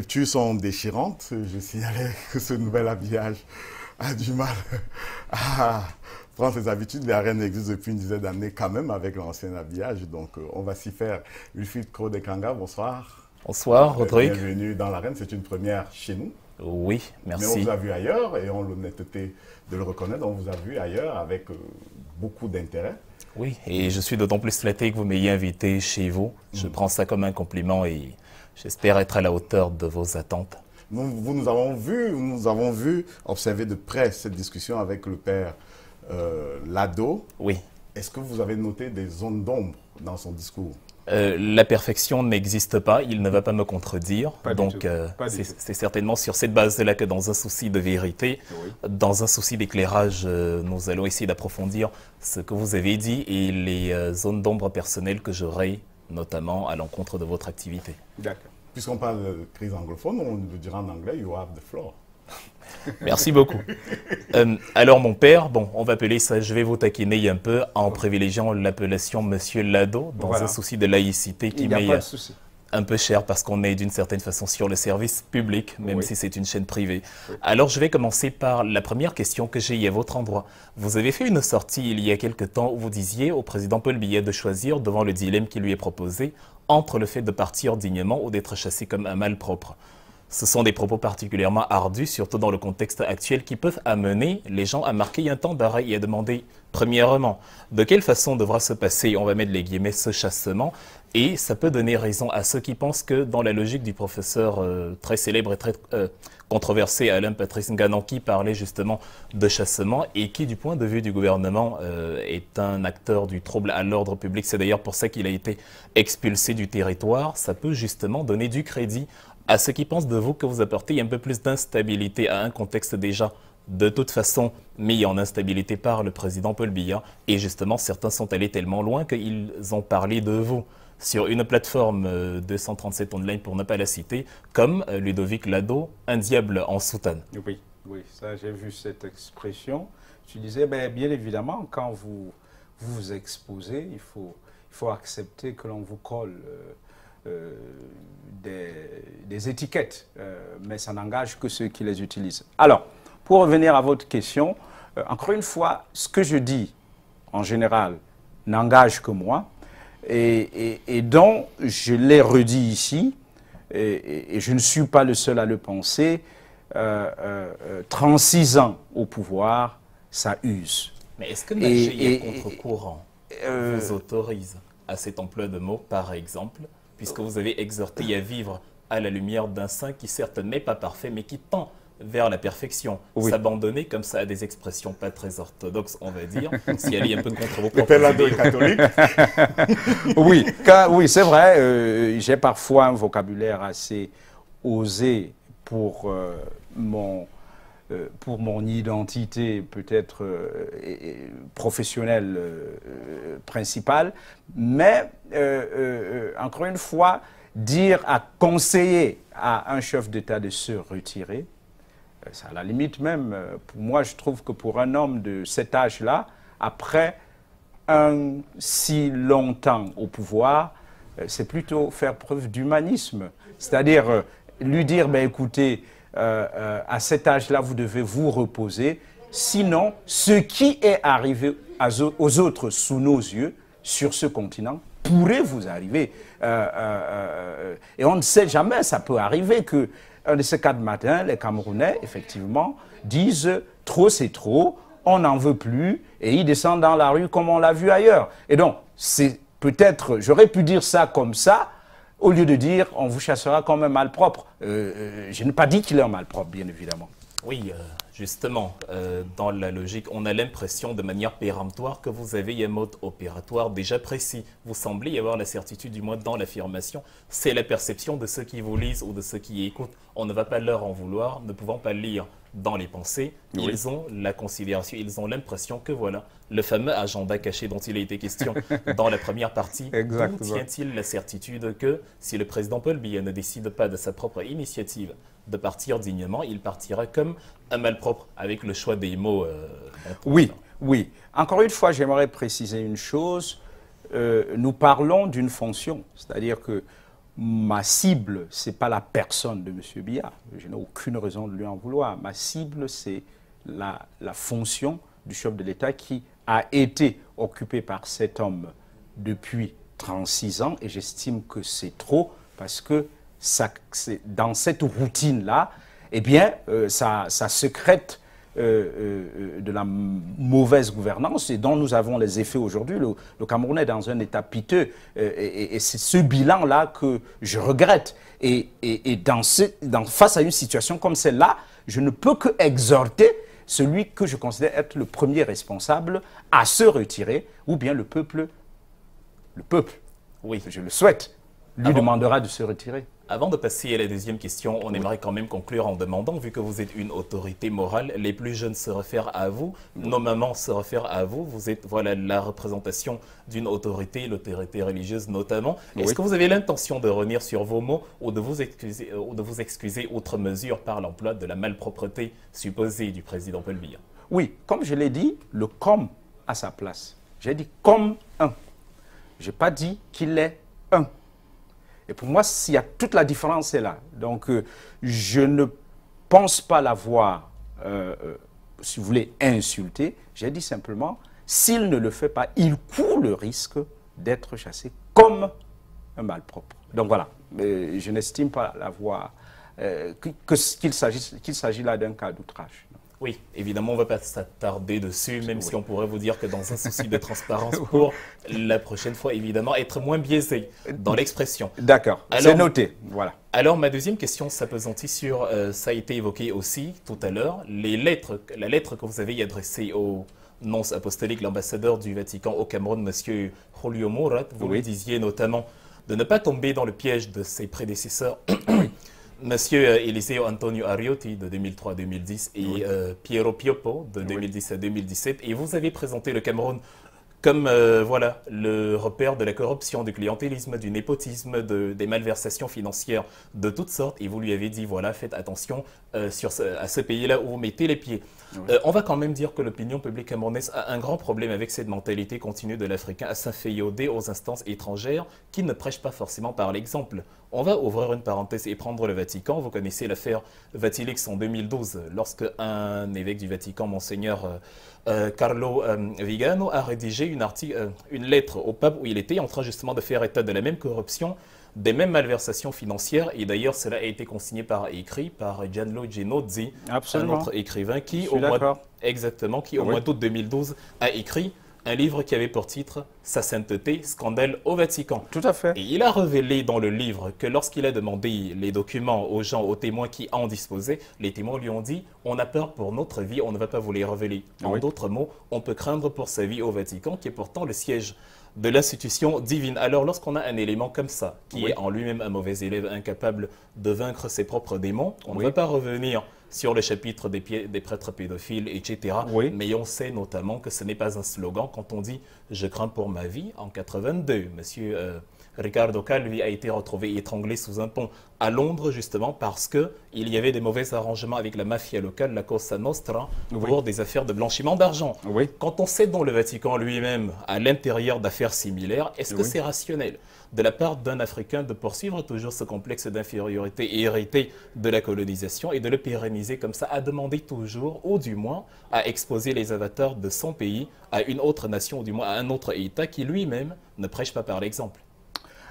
couture sont déchirantes. Je signalais que ce nouvel habillage a du mal à prendre ses habitudes. La reine existe depuis une dizaine d'années quand même avec l'ancien habillage. Donc on va s'y faire. Wilfried Kro-Dekanga, bonsoir. Bonsoir, Rodrigue. Bienvenue dans l'arène. C'est une première chez nous. Oui, merci. Mais on vous a vu ailleurs et on a l'honnêteté de le reconnaître. On vous a vu ailleurs avec beaucoup d'intérêt. Oui, et je suis d'autant plus flatté que vous m'ayez invité chez vous. Je prends ça comme un compliment et j'espère être à la hauteur de vos attentes. Nous avons vu, observer de près cette discussion avec le père Lado. Oui. Est-ce que vous avez noté des zones d'ombre dans son discours? La perfection n'existe pas, il ne va pas me contredire. Donc c'est certainement sur cette base-là que dans un souci de vérité, dans un souci d'éclairage, nous allons essayer d'approfondir ce que vous avez dit et les zones d'ombre personnelles que j'aurai, notamment à l'encontre de votre activité. D'accord. Puisqu'on parle de crise anglophone, on le dira en anglais, you have the floor. Merci beaucoup. Alors mon père, bon, on va appeler ça, je vais vous taquiner un peu en privilégiant l'appellation Monsieur Lado, dans un souci de laïcité qui m'est un peu cher parce qu'on est d'une certaine façon sur le service public, même si c'est une chaîne privée. Alors je vais commencer par la première question que j'ai à votre endroit. Vous avez fait une sortie il y a quelque temps où vous disiez au président Paul Biya de choisir devant le dilemme qui lui est proposé entre le fait de partir dignement ou d'être chassé comme un malpropre. Ce sont des propos particulièrement ardus, surtout dans le contexte actuel, qui peuvent amener les gens à marquer un temps d'arrêt et à demander, premièrement, de quelle façon devra se passer, on va mettre les guillemets, ce chassement. Et ça peut donner raison à ceux qui pensent que dans la logique du professeur très célèbre et très controversé Alain Patrice Nganan, qui parlait justement de chassement et qui, du point de vue du gouvernement, est un acteur du trouble à l'ordre public. C'est d'ailleurs pour ça qu'il a été expulsé du territoire. Ça peut justement donner du crédit à ceux qui pensent de vous que vous apportez un peu plus d'instabilité à un contexte déjà de toute façon mis en instabilité par le président Paul Biya. Et justement, certains sont allés tellement loin qu'ils ont parlé de vous sur une plateforme 237 online, pour ne pas la citer, comme Ludovic Lado, un diable en soutane. Oui, oui, ça j'ai vu cette expression. Je disais, bien évidemment, quand vous vous exposez, il faut accepter que l'on vous colle des étiquettes, mais ça n'engage que ceux qui les utilisent. Alors, pour revenir à votre question, encore une fois, ce que je dis, en général, n'engage que moi, et dont je l'ai redit ici, et je ne suis pas le seul à le penser, 36 ans au pouvoir, ça use. Mais est-ce que nager à contre-courant vous autorise à cet emploi de mots, par exemple, puisque vous avez exhorté à vivre à la lumière d'un saint qui certes n'est pas parfait, mais qui tend vers la perfection. S'abandonner comme ça à des expressions pas très orthodoxes, on va dire, si aller un peu contre vos propres idées. Catholique. Oui, c'est vrai, j'ai parfois un vocabulaire assez osé pour mon identité peut-être professionnelle principale, mais encore une fois, conseiller à un chef d'État de se retirer, c'est à la limite même, pour moi je trouve que pour un homme de cet âge-là, après un si long temps au pouvoir, c'est plutôt faire preuve d'humanisme, c'est-à-dire lui dire, écoutez, à cet âge-là, vous devez vous reposer. Sinon, ce qui est arrivé aux autres sous nos yeux, sur ce continent, pourrait vous arriver. Et on ne sait jamais, ça peut arriver que un de ces 4 matins, les Camerounais, effectivement, disent « trop c'est trop, on n'en veut plus » et ils descendent dans la rue comme on l'a vu ailleurs. Et donc, c'est peut-être, j'aurais pu dire ça comme ça, au lieu de dire « on vous chassera comme un malpropre ». Je n'ai pas dit qu'il est un malpropre, bien évidemment. Oui, justement, dans la logique, on a l'impression de manière péremptoire que vous avez un mode opératoire déjà précis. Vous semblez y avoir la certitude, du moins dans l'affirmation. C'est la perception de ceux qui vous lisent ou de ceux qui écoutent. On ne va pas leur en vouloir, ne pouvant pas lire dans les pensées. Ils ont la considération, ils ont l'impression que voilà, le fameux agenda caché dont il a été question dans la première partie, d'où tient-il la certitude que si le président Paul Biya ne décide pas de sa propre initiative de partir dignement, il partira comme un malpropre, avec le choix des mots. Oui. Encore une fois, j'aimerais préciser une chose. Nous parlons d'une fonction, c'est-à-dire que ma cible, ce n'est pas la personne de M. Biya. Je n'ai aucune raison de lui en vouloir. Ma cible, c'est la fonction du chef de l'État qui a été occupée par cet homme depuis 36 ans. Et j'estime que c'est trop parce que dans cette routine-là, eh bien, ça secrète de la mauvaise gouvernance et dont nous avons les effets aujourd'hui. Le Cameroun est dans un état piteux et c'est ce bilan-là que je regrette. Et face à une situation comme celle-là, je ne peux que exhorter celui que je considère être le premier responsable à se retirer, ou bien le peuple, oui, je le souhaite, lui demandera de se retirer. Avant de passer à la deuxième question, on aimerait quand même conclure en demandant, vu que vous êtes une autorité morale, les plus jeunes se réfèrent à vous, nos mamans se réfèrent à vous, vous êtes voilà, la représentation d'une autorité, l'autorité religieuse notamment. Est-ce que vous avez l'intention de revenir sur vos mots ou de vous excuser outre mesure par l'emploi de la malpropreté supposée du président Paul Biya? Oui, comme je l'ai dit, le comme a sa place. J'ai dit comme un. Je n'ai pas dit qu'il est un. Et pour moi, s'il y a toute la différence est là. Donc, je ne pense pas l'avoir, si vous voulez, insulté. J'ai dit simplement, s'il ne le fait pas, il court le risque d'être chassé comme un malpropre. Donc voilà, je n'estime pas l'avoir, qu'il s'agit là d'un cas d'outrage. Oui, évidemment, on ne va pas s'attarder dessus, même si on pourrait vous dire que dans un souci de transparence pour la prochaine fois, évidemment, être moins biaisé dans l'expression. D'accord, c'est noté. Voilà. Alors, ma deuxième question s'appesantit sur, ça a été évoqué aussi tout à l'heure, la lettre que vous avez adressée au nonce apostolique, l'ambassadeur du Vatican au Cameroun, M. Julio Murat. Vous lui disiez notamment de ne pas tomber dans le piège de ses prédécesseurs. Monsieur Eliseo Antonio Ariotti de 2003 à 2010 et Piero Pioppo de 2010 à 2017. Et vous avez présenté le Cameroun comme voilà, le repère de la corruption, du clientélisme, du népotisme, des malversations financières de toutes sortes. Et vous lui avez dit, voilà, faites attention à ce pays-là où vous mettez les pieds. On va quand même dire que l'opinion publique camerounaise a un grand problème avec cette mentalité continue de l'Africain à s'inféoder aux instances étrangères qui ne prêchent pas forcément par l'exemple. On va ouvrir une parenthèse et prendre le Vatican. Vous connaissez l'affaire Vatilix en 2012, lorsque un évêque du Vatican, Monseigneur Carlo Vigano, a rédigé une lettre au pape où il était en train justement de faire état de la même corruption, des mêmes malversations financières. Et d'ailleurs, cela a été consigné par écrit par Gianluigi Genozzi, un autre écrivain qui, au mois d'août 2012, a écrit un livre qui avait pour titre « Sa sainteté, scandale au Vatican ». Tout à fait. Et il a révélé dans le livre que lorsqu'il a demandé les documents aux gens, aux témoins qui en disposaient, les témoins lui ont dit « On a peur pour notre vie, on ne va pas vous les révéler ». En d'autres mots, on peut craindre pour sa vie au Vatican, qui est pourtant le siège de l'institution divine. Alors, lorsqu'on a un élément comme ça, qui est en lui-même un mauvais élève incapable de vaincre ses propres démons, on ne va pas revenir sur le chapitre des prêtres pédophiles, etc. Mais on sait notamment que ce n'est pas un slogan quand on dit « je crains pour ma vie ». En 82, monsieur Ricardo Calvi a été retrouvé étranglé sous un pont à Londres, justement parce qu'il y avait des mauvais arrangements avec la mafia locale, la Cosa Nostra, pour des affaires de blanchiment d'argent. Quand on sait dans le Vatican lui-même, à l'intérieur d'affaires similaires, est-ce que c'est rationnel de la part d'un Africain de poursuivre toujours ce complexe d'infériorité hérité de la colonisation et de le pérenniser comme ça, à demander toujours, ou du moins à exposer les avatars de son pays à une autre nation, ou du moins à un autre État qui lui-même ne prêche pas par l'exemple?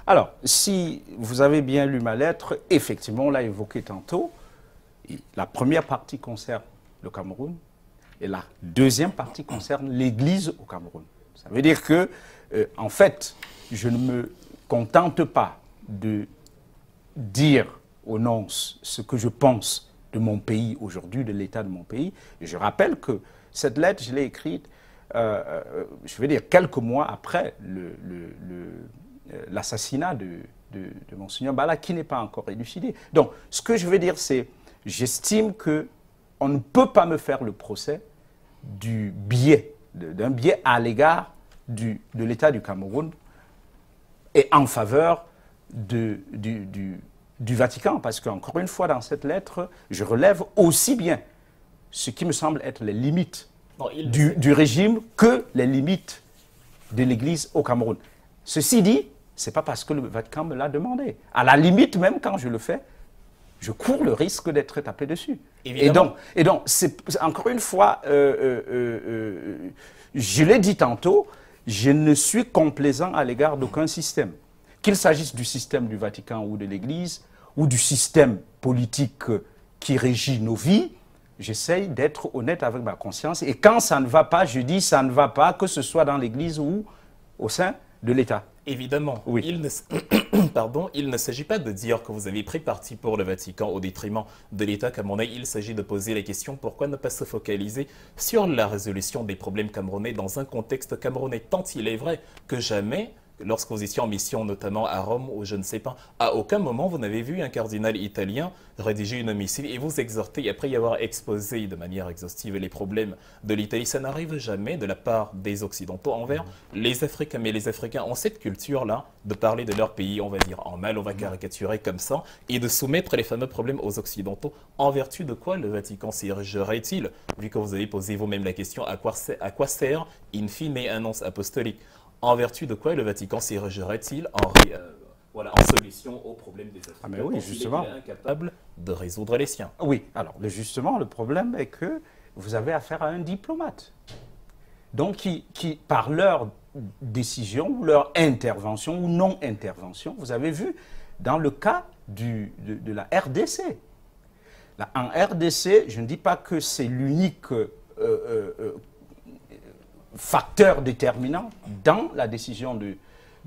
Alors, si vous avez bien lu ma lettre, effectivement, on l'a évoqué tantôt, la première partie concerne le Cameroun et la deuxième partie concerne l'Église au Cameroun. Ça veut dire que, en fait, je ne me contente pas de dire au nonce ce que je pense de mon pays aujourd'hui, de l'état de mon pays. Je rappelle que cette lettre, je l'ai écrite, je veux dire, quelques mois après l'assassinat de Monseigneur Bala, qui n'est pas encore élucidé. Donc, ce que je veux dire, c'est, j'estime qu'on ne peut pas me faire le procès du biais, d'un biais à l'égard de l'État du Cameroun et en faveur du Vatican. Parce qu'encore une fois, dans cette lettre, je relève aussi bien ce qui me semble être les limites du régime que les limites de l'Église au Cameroun. Ceci dit, c'est pas parce que le Vatican me l'a demandé. À la limite, même quand je le fais, je cours le risque d'être tapé dessus. Et donc, encore une fois, je l'ai dit tantôt, je ne suis complaisant à l'égard d'aucun système. Qu'il s'agisse du système du Vatican ou de l'Église, ou du système politique qui régit nos vies, j'essaye d'être honnête avec ma conscience. Et quand ça ne va pas, je dis ça ne va pas, que ce soit dans l'Église ou au sein de l'État. Évidemment, oui. Il ne s'agit pas de dire que vous avez pris parti pour le Vatican au détriment de l'État camerounais. Il s'agit de poser la question pourquoi ne pas se focaliser sur la résolution des problèmes camerounais dans un contexte camerounais. Tant il est vrai que jamais, lorsque vous étiez en mission, notamment à Rome ou je ne sais pas, à aucun moment vous n'avez vu un cardinal italien rédiger une missive et vous exhorter, après y avoir exposé de manière exhaustive les problèmes de l'Italie. Ça n'arrive jamais de la part des Occidentaux envers les Africains. Mais les Africains ont cette culture-là de parler de leur pays, on va dire en mal, on va caricaturer comme ça, et de soumettre les fameux problèmes aux Occidentaux. En vertu de quoi le Vatican s'érigerait-il, vu que vous avez posé vous-même la question, à quoi sert in fine un nonce apostolique? En vertu de quoi le Vatican s'érigerait-il en solution aux problèmes des Africains? Mais oui, justement. Il est incapable de résoudre les siens. Oui, alors justement, le problème est que vous avez affaire à un diplomate. Donc, qui par leur décision, leur intervention ou non-intervention, vous avez vu dans le cas de la RDC. En RDC, je ne dis pas que c'est l'unique facteur déterminant dans la décision de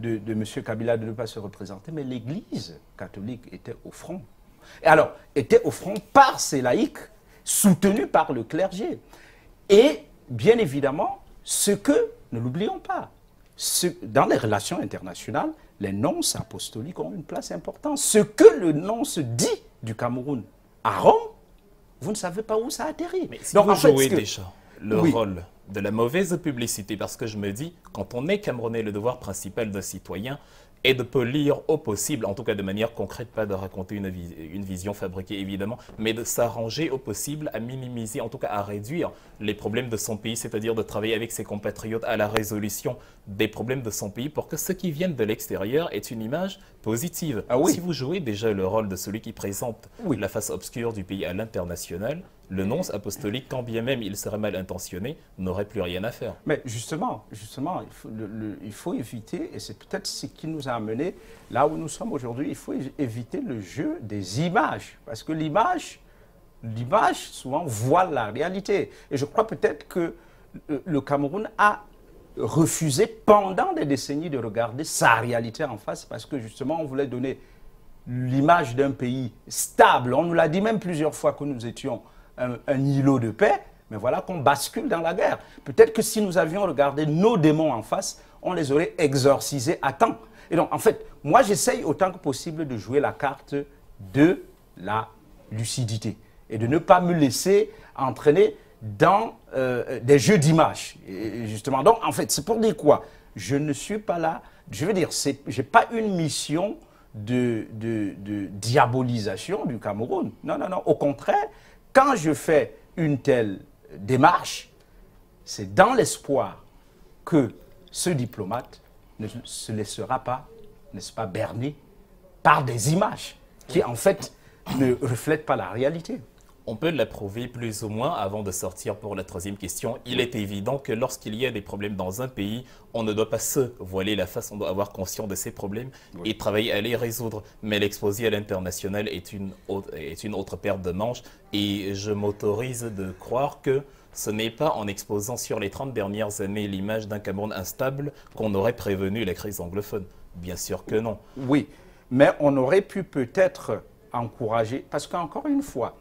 M. Kabila de ne pas se représenter, mais l'Église catholique était au front. Et alors, était au front par ses laïcs, soutenus par le clergé. Et, bien évidemment, ce que, ne l'oublions pas, dans les relations internationales, les nonces apostoliques ont une place importante. Ce que le nonce dit du Cameroun à Rome, vous ne savez pas où ça atterrit. Mais si vous jouez déjà le rôle de la mauvaise publicité, parce que je me dis, quand on est Camerounais, le devoir principal d'un citoyen est de polir au possible, en tout cas de manière concrète, pas de raconter une vision fabriquée évidemment, mais de s'arranger au possible à minimiser, en tout cas à réduire les problèmes de son pays, c'est-à-dire de travailler avec ses compatriotes à la résolution des problèmes de son pays pour que ceux qui viennent de l'extérieur aient une image positive. Ah oui. Si vous jouez déjà le rôle de celui qui présente la face obscure du pays à l'international, le nonce apostolique, quand bien même il serait mal intentionné, n'aurait plus rien à faire. Mais justement il faut éviter, et c'est peut-être ce qui nous a amené là où nous sommes aujourd'hui, il faut éviter le jeu des images. Parce que l'image souvent voile la réalité. Et je crois peut-être que le Cameroun a refusé pendant des décennies de regarder sa réalité en face, parce que justement on voulait donner l'image d'un pays stable. On nous l'a dit même plusieurs fois que nous étions un îlot de paix, mais voilà qu'on bascule dans la guerre. Peut-être que si nous avions regardé nos démons en face, on les aurait exorcisés à temps. Et donc, en fait, moi, j'essaye autant que possible de jouer la carte de la lucidité et de ne pas me laisser entraîner dans des jeux d'images. Justement, donc, en fait, c'est pour dire quoi? Je ne suis pas là, je veux dire, je n'ai pas une mission de diabolisation du Cameroun. Non, non, non. Au contraire, quand je fais une telle démarche, c'est dans l'espoir que ce diplomate ne se laissera pas, n'est-ce pas, berner par des images qui, en fait, ne reflètent pas la réalité. On peut l'approuver plus ou moins avant de sortir pour la troisième question. Il est évident que lorsqu'il y a des problèmes dans un pays, on ne doit pas se voiler la face, on doit avoir conscience de ces problèmes et travailler à les résoudre. Mais l'exposer à l'international est une autre paire de manches et je m'autorise de croire que ce n'est pas en exposant sur les 30 dernières années l'image d'un Cameroun instable qu'on aurait prévenu la crise anglophone. Bien sûr que non. Oui, mais on aurait pu peut-être encourager, parce qu'encore une fois,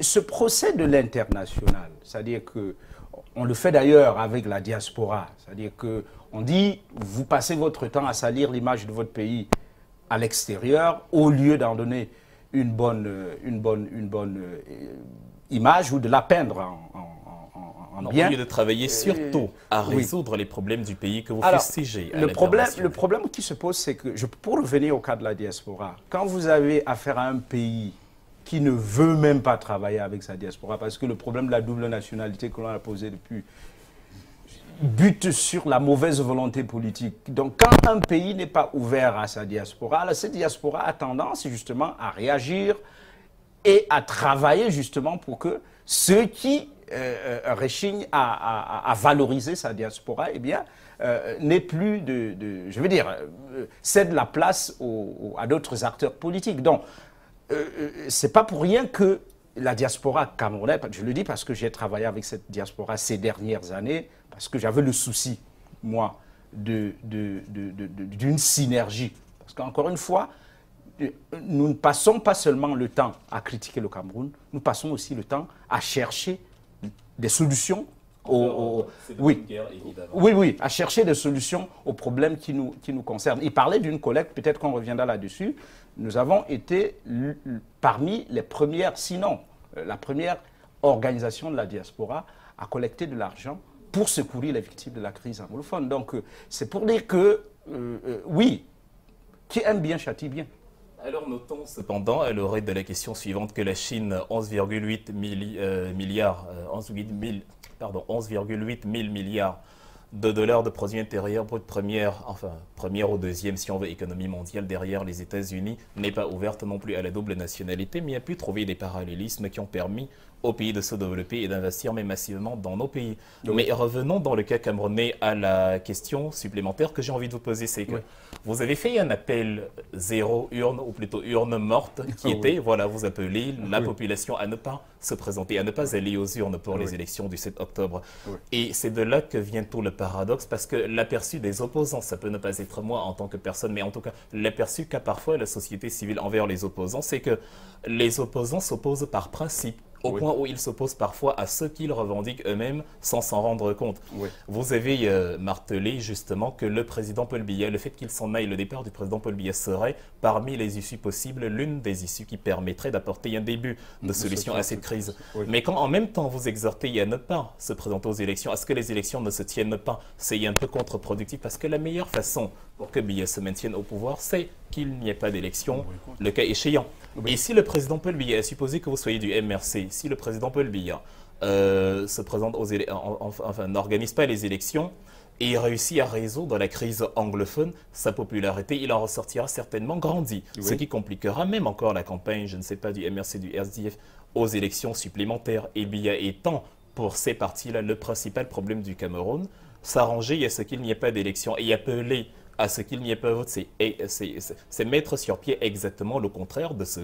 ce procès de l'international, c'est-à-dire qu'on le fait d'ailleurs avec la diaspora, c'est-à-dire qu'on dit, vous passez votre temps à salir l'image de votre pays à l'extérieur au lieu d'en donner une bonne image ou de la peindre en bien. Au lieu de travailler surtout à résoudre les problèmes du pays que vous fustigez. Le problème qui se pose, c'est que, pour revenir au cas de la diaspora, quand vous avez affaire à un pays qui ne veut même pas travailler avec sa diaspora, parce que le problème de la double nationalité que l'on a posé depuis, bute sur la mauvaise volonté politique. Donc, quand un pays n'est pas ouvert à sa diaspora, alors cette diaspora a tendance justement à réagir et à travailler justement pour que ceux qui rechignent à valoriser sa diaspora, eh bien, n'aient plus je veux dire, cèdent la place à d'autres acteurs politiques. Donc, c'est pas pour rien que la diaspora camerounaise, je le dis parce que j'ai travaillé avec cette diaspora ces dernières années, parce que j'avais le souci, moi, d'une synergie. Parce qu'encore une fois, nous ne passons pas seulement le temps à critiquer le Cameroun, nous passons aussi le temps à chercher des solutions oui, à chercher des solutions aux problèmes qui nous concernent. Il parlait d'une collecte, peut-être qu'on reviendra là-dessus. Nous avons été parmi les premières, sinon la première organisation de la diaspora à collecter de l'argent pour secourir les victimes de la crise anglophone. Donc, c'est pour dire que, oui, qui aime bien châtie bien. Alors notons cependant, à l'oreille de la question suivante, que la Chine, 11,8 milliards de dollars de produits intérieurs brut première ou deuxième, si on veut, économie mondiale derrière les États-Unis, n'est pas ouverte non plus à la double nationalité, mais a pu trouver des parallélismes qui ont permis au pays de se développer et d'investir mais massivement dans nos pays. Oui. Mais revenons dans le cas camerounais à la question supplémentaire que j'ai envie de vous poser, c'est que vous avez fait un appel zéro urne, ou plutôt urne morte, qui était, voilà, vous appelez la population à ne pas se présenter, à ne pas aller aux urnes pour les élections du 7 octobre. Et c'est de là que vient tout le paradoxe, parce que l'aperçu des opposants, ça peut ne pas être moi en tant que personne, mais en tout cas, l'aperçu qu'a parfois la société civile envers les opposants, c'est que les opposants s'opposent par principe, au point où ils s'opposent parfois à ceux qu'ils revendiquent eux-mêmes sans s'en rendre compte. Vous avez martelé justement que le président Paul Biya, le fait qu'il s'en aille, le départ du président Paul Biya serait parmi les issues possibles, l'une des issues qui permettrait d'apporter un début de solution à cette crise. Mais quand en même temps vous exhortez à ne pas se présenter aux élections, à ce que les élections ne se tiennent pas, c'est un peu contre-productif, parce que la meilleure façon pour que Biya se maintienne au pouvoir, c'est qu'il n'y ait pas d'élection, le cas échéant. Et si le président Paul Biya, supposé que vous soyez du MRC, si le président Paul Biya se présente n'organise pas les élections et réussit à résoudre la crise anglophone, sa popularité, il en ressortira certainement grandi. Ce qui compliquera même encore la campagne, je ne sais pas, du MRC, du RSDF, aux élections supplémentaires. Et Biya étant, pour ces partis-là, le principal problème du Cameroun, s'arranger à ce qu'il n'y ait pas d'élection et appeler à ce qu'il n'y ait pas vote, c'est mettre sur pied exactement le contraire de ce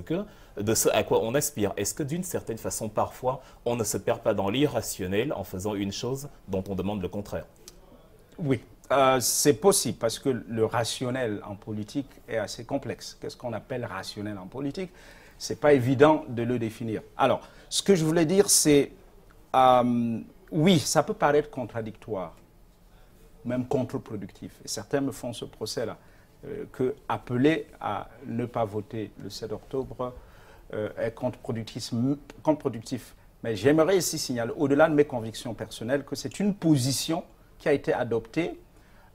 à quoi on aspire. Est-ce que d'une certaine façon, parfois, on ne se perd pas dans l'irrationnel en faisant une chose dont on demande le contraire? Oui, c'est possible, parce que le rationnel en politique est assez complexe. Qu'est-ce qu'on appelle rationnel en politique? Ce n'est pas évident de le définir. Alors, ce que je voulais dire, c'est, oui, ça peut paraître contradictoire, même contre-productif. Et certains me font ce procès-là, que appeler à ne pas voter le 7 octobre est contre-productif. Mais j'aimerais ici signaler, au-delà de mes convictions personnelles, que c'est une position qui a été adoptée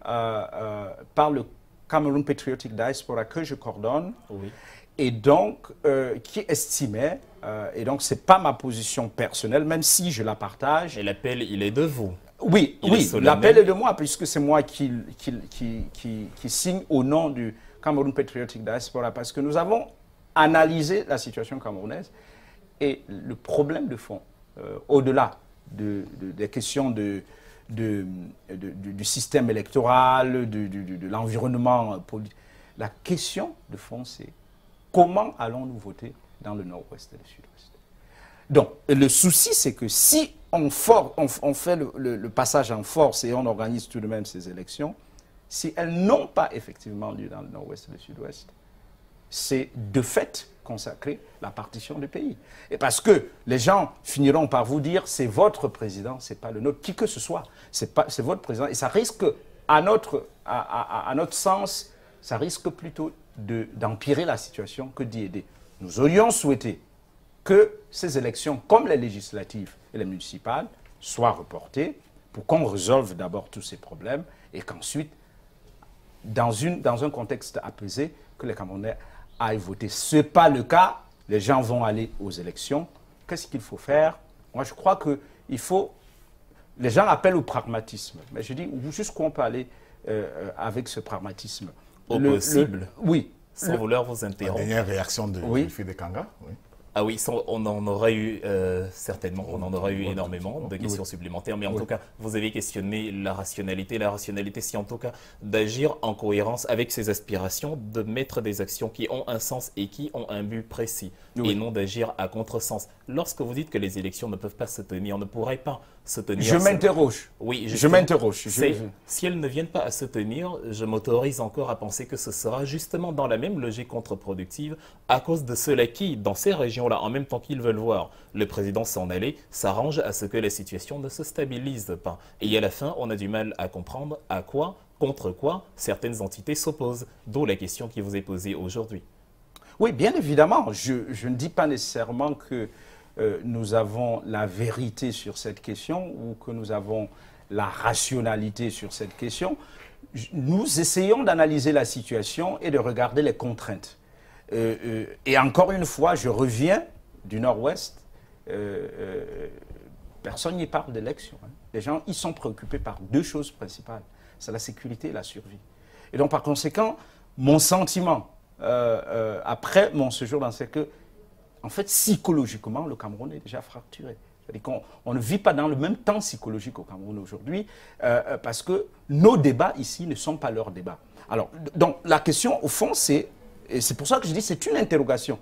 par le Cameroon Patriotic Diaspora que je coordonne, et donc qui estimait, et donc c'est pas ma position personnelle, même si je la partage. Et l'appel, il est de vous. Oui, l'appel est de moi, puisque c'est moi qui signe au nom du Cameroon Patriotic Diaspora, parce que nous avons analysé la situation camerounaise et le problème de fond, au-delà des questions du système électoral, de l'environnement politique, la question de fond, c'est comment allons-nous voter dans le nord-ouest et le sud-ouest? Donc, le souci, c'est que si on fait le passage en force et on organise tout de même ces élections, si elles n'ont pas effectivement lieu dans le nord-ouest et le sud-ouest, c'est de fait consacrer la partition du pays. Et parce que les gens finiront par vous dire, c'est votre président, c'est pas le nôtre, qui que ce soit, c'est votre président. Et ça risque, à notre sens, ça risque plutôt d'empirer la situation que d'y aider. Nous aurions souhaité que ces élections, comme les législatives et les municipales, soient reportées pour qu'on résolve d'abord tous ces problèmes et qu'ensuite, dans un contexte apaisé, que les Camerounais aillent voter. Ce n'est pas le cas. Les gens vont aller aux élections. Qu'est-ce qu'il faut faire? Moi, je crois qu'il faut Les gens appellent au pragmatisme. Mais je dis, jusqu'où on peut aller avec ce pragmatisme? Au possible. Oui. Sans vouloir vous interrompre. La dernière réaction de Wilfried Kanga. Oui. Ah oui, on en aura eu certainement, on en aura eu énormément de questions supplémentaires, mais en tout cas, vous avez questionné la rationalité. La rationalité, c'est en tout cas d'agir en cohérence avec ses aspirations, de mettre des actions qui ont un sens et qui ont un but précis, et non d'agir à contresens. Lorsque vous dites que les élections ne peuvent pas se tenir, ne pourraient pas se tenir... Je m'interroge. Oui, je m'interroge. Si elles ne viennent pas à se tenir, je m'autorise encore à penser que ce sera justement dans la même logique contre-productive à cause de ceux-là qui, dans ces régions-là, en même temps qu'ils veulent voir le président s'en aller, s'arrangent à ce que la situation ne se stabilise pas. Et à la fin, on a du mal à comprendre à quoi, contre quoi, certaines entités s'opposent. D'où la question qui vous est posée aujourd'hui. Oui, bien évidemment. Je ne dis pas nécessairement que nous avons la vérité sur cette question ou que nous avons la rationalité sur cette question. Nous essayons d'analyser la situation et de regarder les contraintes. Et encore une fois, je reviens du Nord-Ouest. Personne n'y parle d'élection. Hein. Les gens, ils sont préoccupés par deux choses principales. C'est la sécurité et la survie. Et donc, par conséquent, mon sentiment, après mon séjour dans c'est que, en fait, psychologiquement, le Cameroun est déjà fracturé. C'est-à-dire qu'on ne vit pas dans le même temps psychologique au Cameroun aujourd'hui, parce que nos débats ici ne sont pas leurs débats. Alors, donc, la question, au fond, c'est, et c'est pour ça que je dis, c'est une interrogation.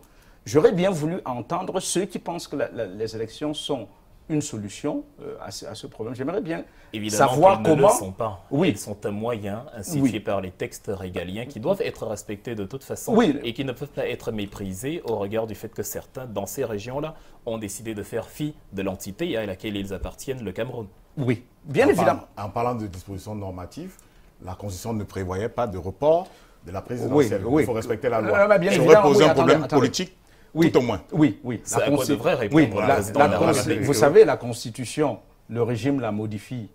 J'aurais bien voulu entendre ceux qui pensent que les élections sont une solution à ce problème. J'aimerais bien savoir comment... Évidemment, ne le sont pas. Oui. Ils sont un moyen institué par les textes régaliens qui doivent être respectés de toute façon et qui ne peuvent pas être méprisés au regard du fait que certains, dans ces régions-là, ont décidé de faire fi de l'entité à laquelle ils appartiennent, le Cameroun. Oui, bien évidemment. En parlant de dispositions normatives, la Constitution ne prévoyait pas de report de la présidentielle. Il faut respecter la loi. Ça aurait posé un problème politique. Tout au moins. Oui. C'est à quoi devrait répondre le président. Vous savez, la Constitution, le régime la modifie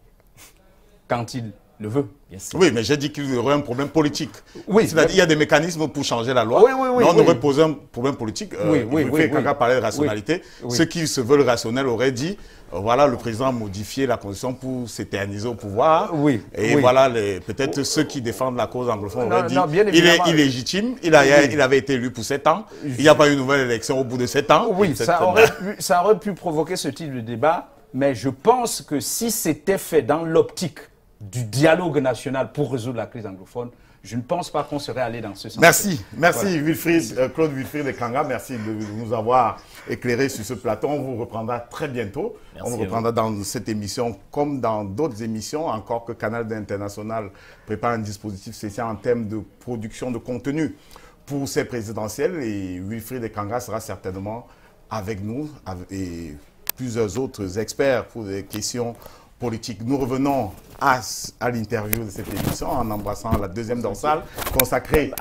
quand il le veut. Oui, mais j'ai dit qu'il y aurait un problème politique. Oui, c'est-à-dire qu'il y a des mécanismes pour changer la loi. Mais on aurait posé un problème politique. Quand on parlait de rationalité, ceux qui se veulent rationnels auraient dit voilà, le président a modifié la Constitution pour s'éterniser au pouvoir. Et voilà, peut-être ceux qui défendent la cause anglophone auraient dit il est illégitime, il avait été élu pour 7 ans, il n'y a pas eu une nouvelle élection au bout de 7 ans. Oui, ça aurait pu provoquer ce type de débat, mais je pense que si c'était fait dans l'optique du dialogue national pour résoudre la crise anglophone, je ne pense pas qu'on serait allé dans ce sens. Merci Claude Wilfried Kanga, merci de nous avoir éclairé sur ce plateau. On vous reprendra très bientôt. On vous reprendra dans cette émission comme dans d'autres émissions, encore que Canal International prépare un dispositif spécial en termes de production de contenu pour ces présidentielles et Wilfried Kanga sera certainement avec nous et plusieurs autres experts pour des questions politique. Nous revenons à l'interview de cette émission en embrassant la deuxième dorsale consacrée